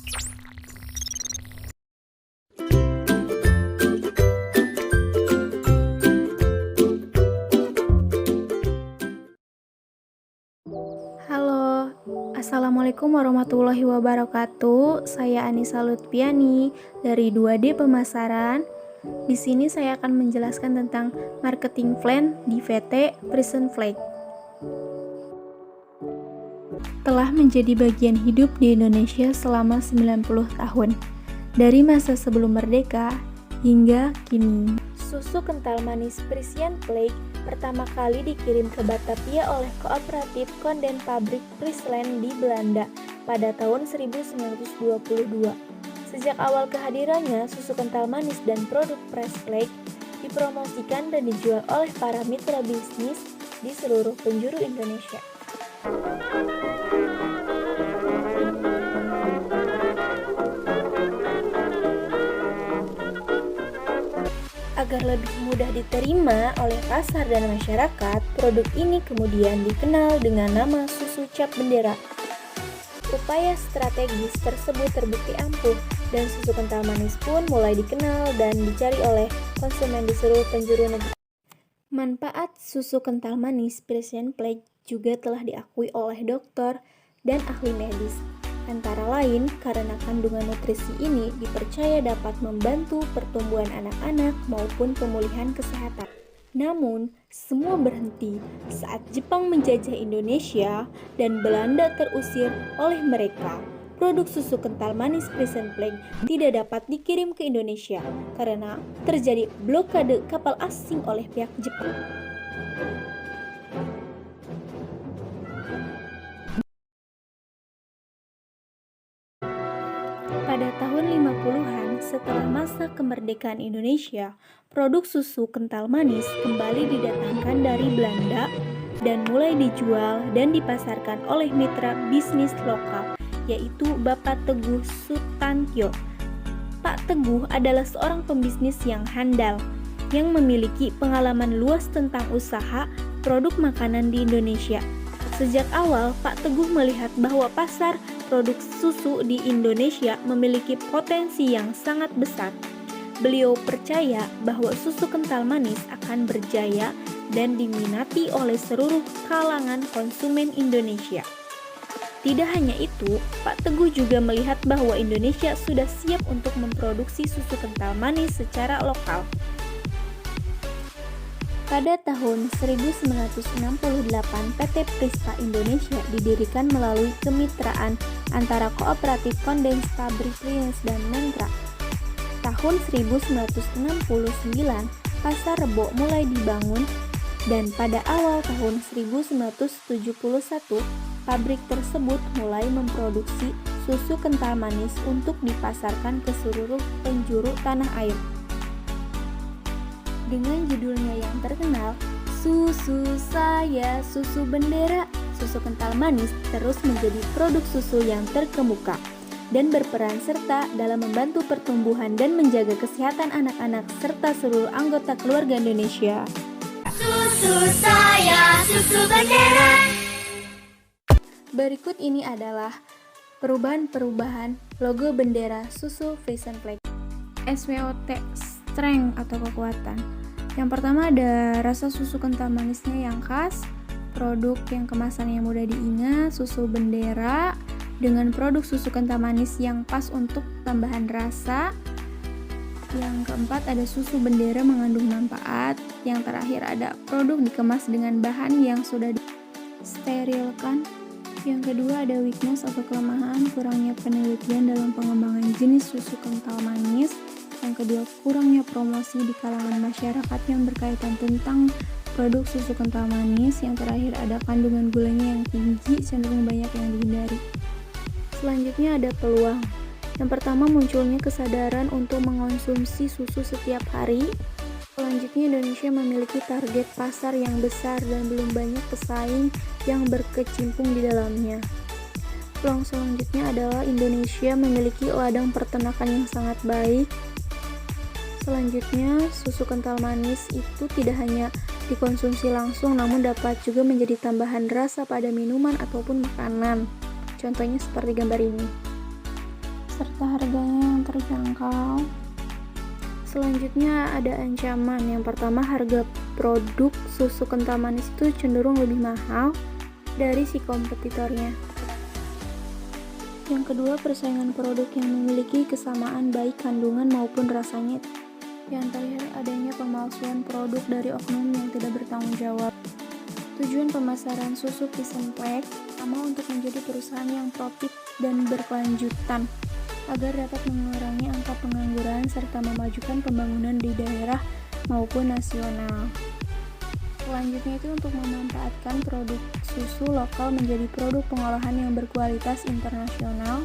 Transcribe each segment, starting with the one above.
Halo, Assalamualaikum warahmatullahi wabarakatuh. Saya Anissa Lutfiani dari 2D Pemasaran. Di sini saya akan menjelaskan tentang marketing plan di VT Prison Flag. Telah menjadi bagian hidup di Indonesia selama 90 tahun, dari masa sebelum merdeka hingga kini. Susu kental manis Frisian Flag pertama kali dikirim ke Batavia oleh kooperatif Konden Pabrik Friesland di Belanda pada tahun 1922. Sejak awal kehadirannya, susu kental manis dan produk Fresh Flag dipromosikan dan dijual oleh para mitra bisnis di seluruh penjuru Indonesia. Agar lebih mudah diterima oleh pasar dan masyarakat, produk ini kemudian dikenal dengan nama susu cap bendera. Upaya strategis tersebut terbukti ampuh, dan susu kental manis pun mulai dikenal dan dicari oleh konsumen di seluruh penjuru negeri. Manfaat susu kental manis Frisian Flag juga telah diakui oleh dokter dan ahli medis. Antara lain, karena kandungan nutrisi ini dipercaya dapat membantu pertumbuhan anak-anak maupun pemulihan kesehatan. Namun, semua berhenti saat Jepang menjajah Indonesia dan Belanda terusir oleh mereka. Produk susu kental manis Frisian Flag tidak dapat dikirim ke Indonesia karena terjadi blokade kapal asing oleh pihak Jepang. Pada tahun 50-an, setelah masa kemerdekaan Indonesia, produk susu kental manis kembali didatangkan dari Belanda dan mulai dijual dan dipasarkan oleh mitra bisnis lokal, yaitu Bapak Teguh Sutantyo. Pak Teguh adalah seorang pembisnis yang handal, yang memiliki pengalaman luas tentang usaha produk makanan di Indonesia. Sejak awal, Pak Teguh melihat bahwa pasar produk susu di Indonesia memiliki potensi yang sangat besar. Beliau percaya bahwa susu kental manis akan berjaya dan diminati oleh seluruh kalangan konsumen Indonesia. Tidak hanya itu, Pak Teguh juga melihat bahwa Indonesia sudah siap untuk memproduksi susu kental manis secara lokal. Pada tahun 1968, PT Prispa Indonesia didirikan melalui kemitraan antara kooperatif Konden Pabrik Friesland dan Mentra. Tahun 1969, Pasar Rebo mulai dibangun dan pada awal tahun 1971, pabrik tersebut mulai memproduksi susu kental manis untuk dipasarkan ke seluruh penjuru tanah air. Dengan judulnya yang terkenal, Susu Saya, Susu Bendera, susu kental manis terus menjadi produk susu yang terkemuka dan berperan serta dalam membantu pertumbuhan dan menjaga kesehatan anak-anak serta seluruh anggota keluarga Indonesia. Susu saya, susu bendera. Berikut ini adalah perubahan-perubahan logo bendera susu Frisian Flag. SWOT, strength atau kekuatan. Yang pertama ada rasa susu kental manisnya yang khas, produk yang kemasannya mudah diingat, susu bendera dengan produk susu kental manis yang pas untuk tambahan rasa. Yang keempat ada susu bendera mengandung manfaat. Yang terakhir ada produk dikemas dengan bahan yang sudah disterilkan. Yang kedua ada weakness atau kelemahan, kurangnya penelitian dalam pengembangan jenis susu kental manis. Yang kedua, kurangnya promosi di kalangan masyarakat yang berkaitan tentang produk susu kental manis. Yang terakhir ada kandungan gulanya yang tinggi, cenderung banyak yang dihindari. Selanjutnya ada peluang. Yang pertama, munculnya kesadaran untuk mengonsumsi susu setiap hari. Selanjutnya, Indonesia memiliki target pasar yang besar dan belum banyak pesaing yang berkecimpung di dalamnya. Peluang selanjutnya adalah Indonesia memiliki ladang peternakan yang sangat baik. Selanjutnya, susu kental manis itu tidak hanya dikonsumsi langsung, namun dapat juga menjadi tambahan rasa pada minuman ataupun makanan. Contohnya seperti gambar ini. serta harganya yang terjangkau. Selanjutnya ada ancaman. Yang pertama, harga produk susu kental manis itu cenderung lebih mahal dari si kompetitornya. Yang kedua, persaingan produk yang memiliki kesamaan baik kandungan maupun rasanya. Yang terakhir, adanya pemalsuan produk dari oknum yang tidak bertanggung jawab. Tujuan pemasaran susu Frisian Flag pertama untuk menjadi perusahaan yang profit dan berkelanjutan agar dapat mengurangi angka pengangguran serta memajukan pembangunan di daerah maupun nasional. Selanjutnya itu untuk memanfaatkan produk susu lokal menjadi produk pengolahan yang berkualitas internasional.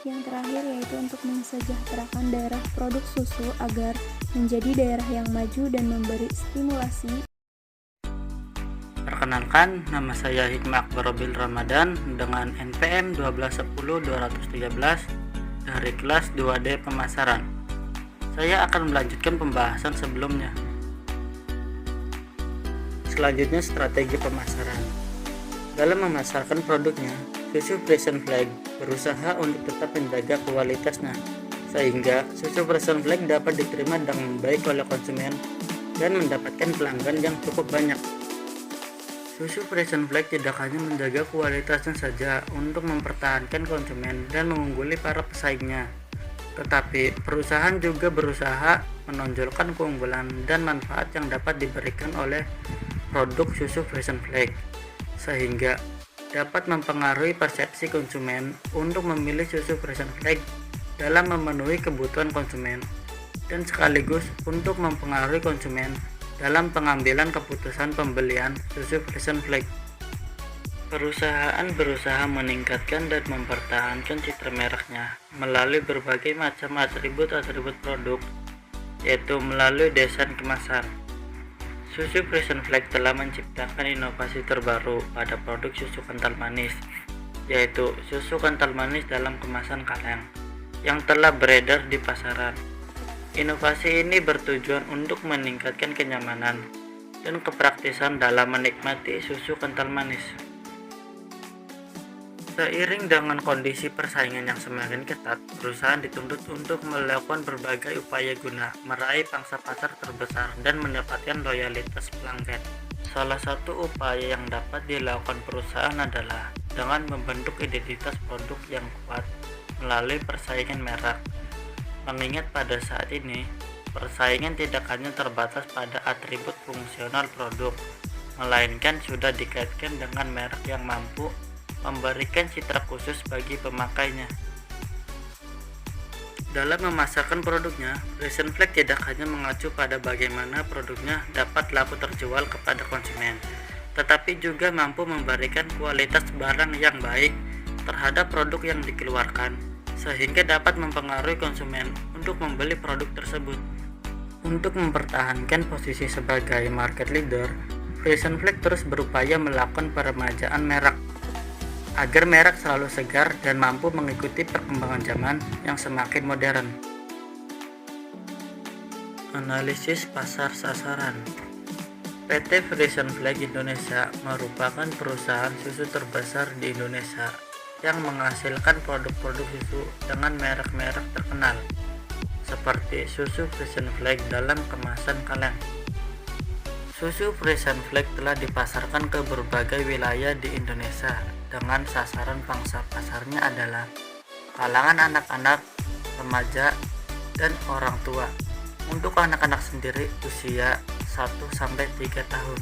Yang terakhir yaitu untuk mensejahterakan daerah produk susu agar menjadi daerah yang maju dan memberi stimulasi. Perkenalkan, nama saya Hikmah Akbar Robil Ramadan dengan NPM 1210213 dari kelas 2D Pemasaran. Saya akan melanjutkan pembahasan sebelumnya. Selanjutnya, strategi pemasaran. Dalam memasarkan produknya, susu Frisian Flag berusaha untuk tetap menjaga kualitasnya, sehingga susu Frisian Flag dapat diterima dengan baik oleh konsumen dan mendapatkan pelanggan yang cukup banyak. Susu Frisian Flag tidak hanya menjaga kualitasnya saja untuk mempertahankan konsumen dan mengungguli para pesaingnya, tetapi perusahaan juga berusaha menonjolkan keunggulan dan manfaat yang dapat diberikan oleh produk susu Frisian Flag, sehingga dapat mempengaruhi persepsi konsumen untuk memilih susu Frisian Flag dalam memenuhi kebutuhan konsumen dan sekaligus untuk mempengaruhi konsumen dalam pengambilan keputusan pembelian susu Frisian Flag. Perusahaan berusaha meningkatkan dan mempertahankan citra mereknya melalui berbagai macam atribut-atribut produk, yaitu melalui desain kemasan. Susu Frisian Flag telah menciptakan inovasi terbaru pada produk susu kental manis, yaitu susu kental manis dalam kemasan kaleng yang telah beredar di pasaran. Inovasi ini bertujuan untuk meningkatkan kenyamanan dan kepraktisan dalam menikmati susu kental manis. Seiring dengan kondisi persaingan yang semakin ketat, perusahaan dituntut untuk melakukan berbagai upaya guna meraih pangsa pasar terbesar dan mendapatkan loyalitas pelanggan. Salah satu upaya yang dapat dilakukan perusahaan adalah dengan membentuk identitas produk yang kuat melalui persaingan merek. Mengingat pada saat ini, persaingan tidak hanya terbatas pada atribut fungsional produk, melainkan sudah dikaitkan dengan merek yang mampu memberikan citra khusus bagi pemakainya. Dalam memasarkan produknya, Frisian Flag tidak hanya mengacu pada bagaimana produknya dapat laku terjual kepada konsumen, tetapi juga mampu memberikan kualitas barang yang baik terhadap produk yang dikeluarkan, sehingga dapat mempengaruhi konsumen untuk membeli produk tersebut. Untuk mempertahankan posisi sebagai market leader, Frisian Flag terus berupaya melakukan peremajaan merek agar merek selalu segar dan mampu mengikuti perkembangan zaman yang semakin modern. Analisis pasar sasaran. PT Frisian Flag Indonesia merupakan perusahaan susu terbesar di Indonesia yang menghasilkan produk-produk susu dengan merek-merek terkenal seperti susu Frisian Flag dalam kemasan kaleng. Susu Frisian Flag telah dipasarkan ke berbagai wilayah di Indonesia dengan sasaran pangsa pasarnya adalah kalangan anak-anak, remaja, dan orang tua. Untuk anak-anak sendiri usia 1-3 tahun.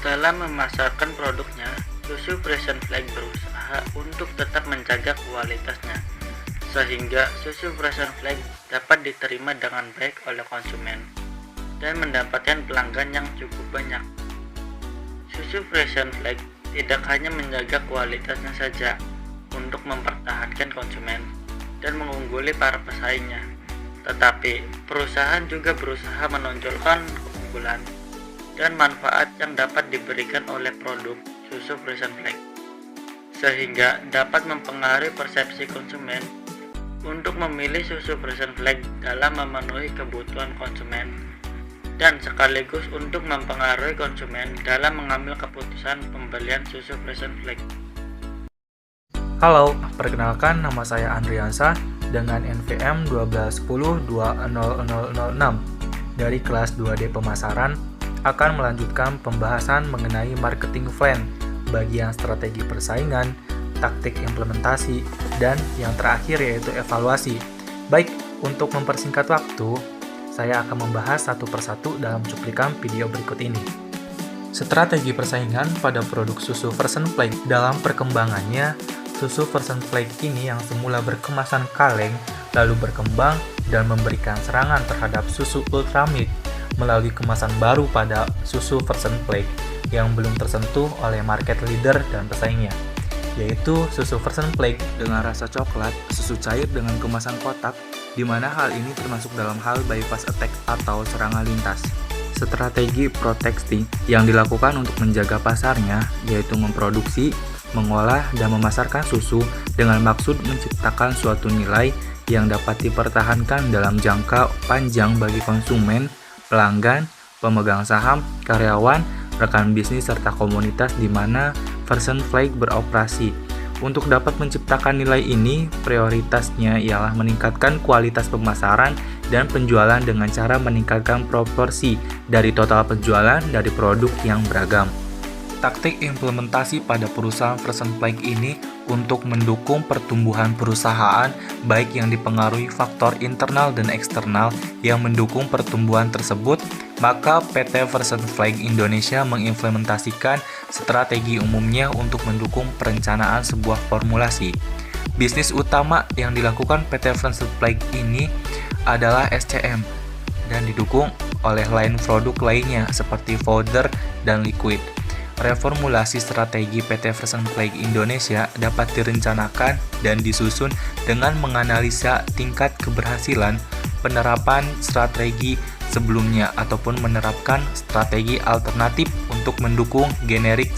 Dalam memasarkan produknya, susu Frisian Flag berusaha untuk tetap menjaga kualitasnya, sehingga susu Frisian Flag dapat diterima dengan baik oleh konsumen dan mendapatkan pelanggan yang cukup banyak. Susu Frisian Flag tidak hanya menjaga kualitasnya saja untuk mempertahankan konsumen dan mengungguli para pesaingnya, tetapi perusahaan juga berusaha menonjolkan keunggulan dan manfaat yang dapat diberikan oleh produk susu Frisian Flag, sehingga dapat mempengaruhi persepsi konsumen untuk memilih susu Frisian Flag dalam memenuhi kebutuhan konsumen dan sekaligus untuk mempengaruhi konsumen dalam mengambil keputusan pembelian susu Frisian Flag. Halo, perkenalkan nama saya Andriansa dengan NVM 121020006 dari kelas 2D Pemasaran akan melanjutkan pembahasan mengenai marketing plan, bagian strategi persaingan, taktik implementasi, dan yang terakhir yaitu evaluasi. Baik, untuk mempersingkat waktu, saya akan membahas satu persatu dalam cuplikan video berikut ini. Strategi persaingan pada produk susu Version Flake. Dalam perkembangannya, susu Version Flake ini yang semula berkemasan kaleng, lalu berkembang dan memberikan serangan terhadap susu Ultramilk melalui kemasan baru pada susu Version Flake yang belum tersentuh oleh market leader dan pesaingnya, yaitu susu Version Flake dengan rasa coklat, susu cair dengan kemasan kotak, di mana hal ini termasuk dalam hal bypass attack atau serangan lintas. Strategi proteksi yang dilakukan untuk menjaga pasarnya yaitu memproduksi, mengolah, dan memasarkan susu dengan maksud menciptakan suatu nilai yang dapat dipertahankan dalam jangka panjang bagi konsumen, pelanggan, pemegang saham, karyawan, rekan bisnis, serta komunitas di mana Version Flake beroperasi. Untuk dapat menciptakan nilai ini, prioritasnya ialah meningkatkan kualitas pemasaran dan penjualan dengan cara meningkatkan proporsi dari total penjualan dari produk yang beragam. Taktik implementasi pada perusahaan Version Flake ini untuk mendukung pertumbuhan perusahaan baik yang dipengaruhi faktor internal dan eksternal yang mendukung pertumbuhan tersebut, maka PT Version Flake Indonesia mengimplementasikan strategi umumnya untuk mendukung perencanaan sebuah formulasi. Bisnis utama yang dilakukan PT Version Flake ini adalah SCM dan didukung oleh line produk lainnya seperti powder dan liquid. Reformulasi strategi PT Version Flake Indonesia dapat direncanakan dan disusun dengan menganalisa tingkat keberhasilan penerapan strategi sebelumnya ataupun menerapkan strategi alternatif untuk mendukung generik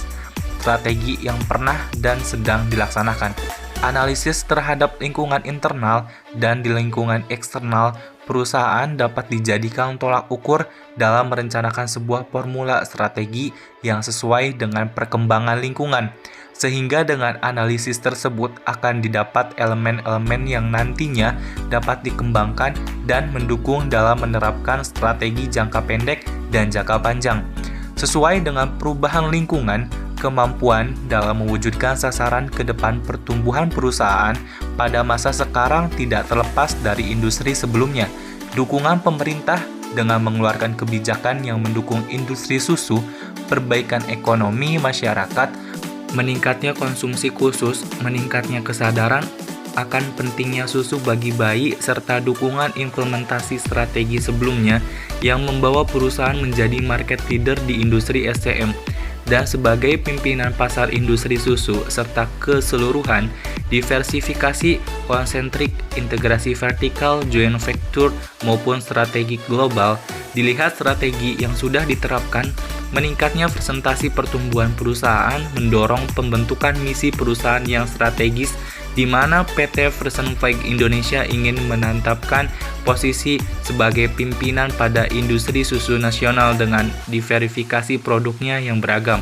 strategi yang pernah dan sedang dilaksanakan. Analisis terhadap lingkungan internal dan di lingkungan eksternal perusahaan dapat dijadikan tolak ukur dalam merencanakan sebuah formula strategi yang sesuai dengan perkembangan lingkungan, sehingga dengan analisis tersebut akan didapat elemen-elemen yang nantinya dapat dikembangkan dan mendukung dalam menerapkan strategi jangka pendek dan jangka panjang. Sesuai dengan perubahan lingkungan, kemampuan dalam mewujudkan sasaran ke depan pertumbuhan perusahaan pada masa sekarang tidak terlepas dari industri sebelumnya. Dukungan pemerintah dengan mengeluarkan kebijakan yang mendukung industri susu, perbaikan ekonomi masyarakat, meningkatnya konsumsi khusus, meningkatnya kesadaran akan pentingnya susu bagi bayi, serta dukungan implementasi strategi sebelumnya yang membawa perusahaan menjadi market leader di industri SCM. Dan sebagai pimpinan pasar industri susu serta keseluruhan, diversifikasi, konsentrik, integrasi vertikal, joint venture maupun strategi global, dilihat strategi yang sudah diterapkan, meningkatnya presentasi pertumbuhan perusahaan mendorong pembentukan misi perusahaan yang strategis di mana PT Version Flake Indonesia ingin menetapkan posisi sebagai pimpinan pada industri susu nasional dengan diverifikasi produknya yang beragam,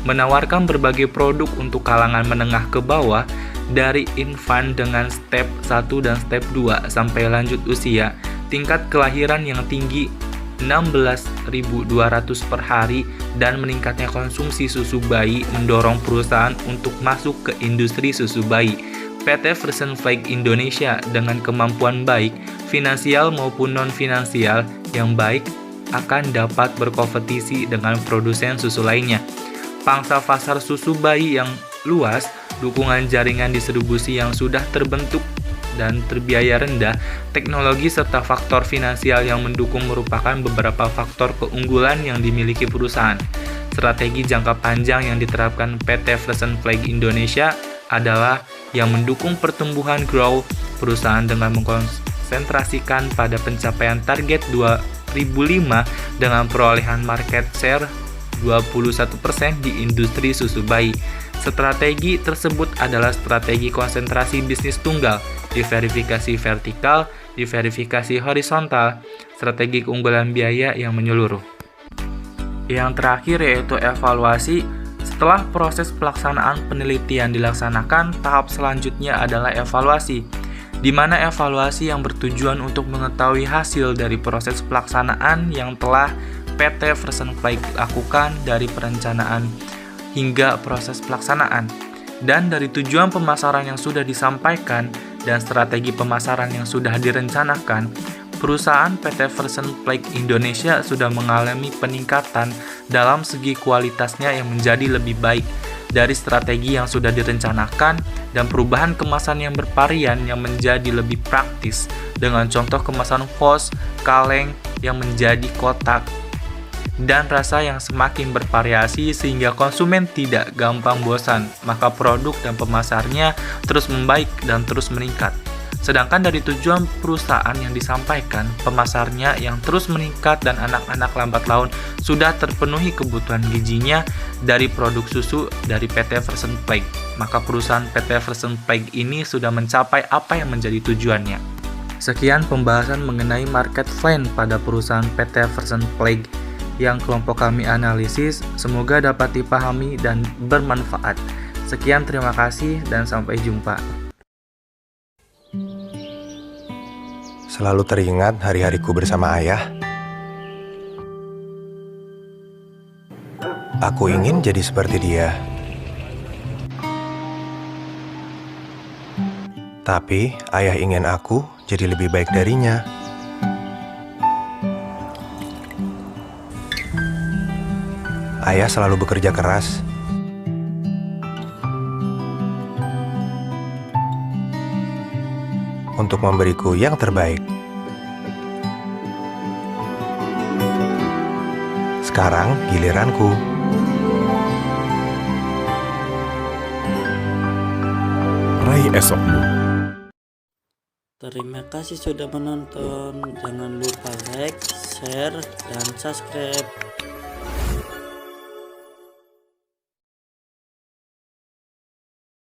menawarkan berbagai produk untuk kalangan menengah ke bawah dari infant dengan step 1 dan step 2 sampai lanjut usia, tingkat kelahiran yang tinggi 16.200 per hari dan meningkatnya konsumsi susu bayi mendorong perusahaan untuk masuk ke industri susu bayi. PT Version Flake Indonesia dengan kemampuan baik, finansial maupun non-finansial yang baik akan dapat berkompetisi dengan produsen susu lainnya. Pangsa pasar susu bayi yang luas, dukungan jaringan distribusi yang sudah terbentuk dan terbiaya rendah, teknologi serta faktor finansial yang mendukung merupakan beberapa faktor keunggulan yang dimiliki perusahaan. Strategi jangka panjang yang diterapkan PT Version Flake Indonesia adalah yang mendukung pertumbuhan growth perusahaan dengan mengkonsentrasikan pada pencapaian target 2005 dengan perolehan market share 21% di industri susu bayi. Strategi tersebut adalah strategi konsentrasi bisnis tunggal, diverifikasi vertikal, diverifikasi horizontal, strategi keunggulan biaya yang menyeluruh. Yang terakhir yaitu evaluasi Setelah proses pelaksanaan penelitian dilaksanakan, tahap selanjutnya adalah evaluasi, di mana evaluasi yang bertujuan untuk mengetahui hasil dari proses pelaksanaan yang telah PT Freshenflake lakukan dari perencanaan hingga proses pelaksanaan, dan dari tujuan pemasaran yang sudah disampaikan dan strategi pemasaran yang sudah direncanakan. Perusahaan PT Freshenflake Indonesia sudah mengalami peningkatan dalam segi kualitasnya yang menjadi lebih baik dari strategi yang sudah direncanakan dan perubahan kemasan yang bervarian yang menjadi lebih praktis dengan contoh kemasan VOS, kaleng yang menjadi kotak dan rasa yang semakin bervariasi sehingga konsumen tidak gampang bosan, maka produk dan pemasarnya terus membaik dan terus meningkat. Sedangkan dari tujuan perusahaan yang disampaikan, pemasarnya yang terus meningkat dan anak-anak lambat laun sudah terpenuhi kebutuhan gizinya dari produk susu dari PT Freshenflake. Maka perusahaan PT Freshenflake ini sudah mencapai apa yang menjadi tujuannya. Sekian pembahasan mengenai market plan pada perusahaan PT Freshenflake yang kelompok kami analisis. Semoga dapat dipahami dan bermanfaat. Sekian, terima kasih dan sampai jumpa. Selalu teringat hari-hariku bersama ayah. Aku ingin jadi seperti dia. Tapi ayah ingin aku jadi lebih baik darinya. Ayah selalu bekerja keras. Untuk memberiku yang terbaik. Sekarang giliranku. Raih esokmu. Terima kasih sudah menonton. Jangan lupa like, share, dan subscribe.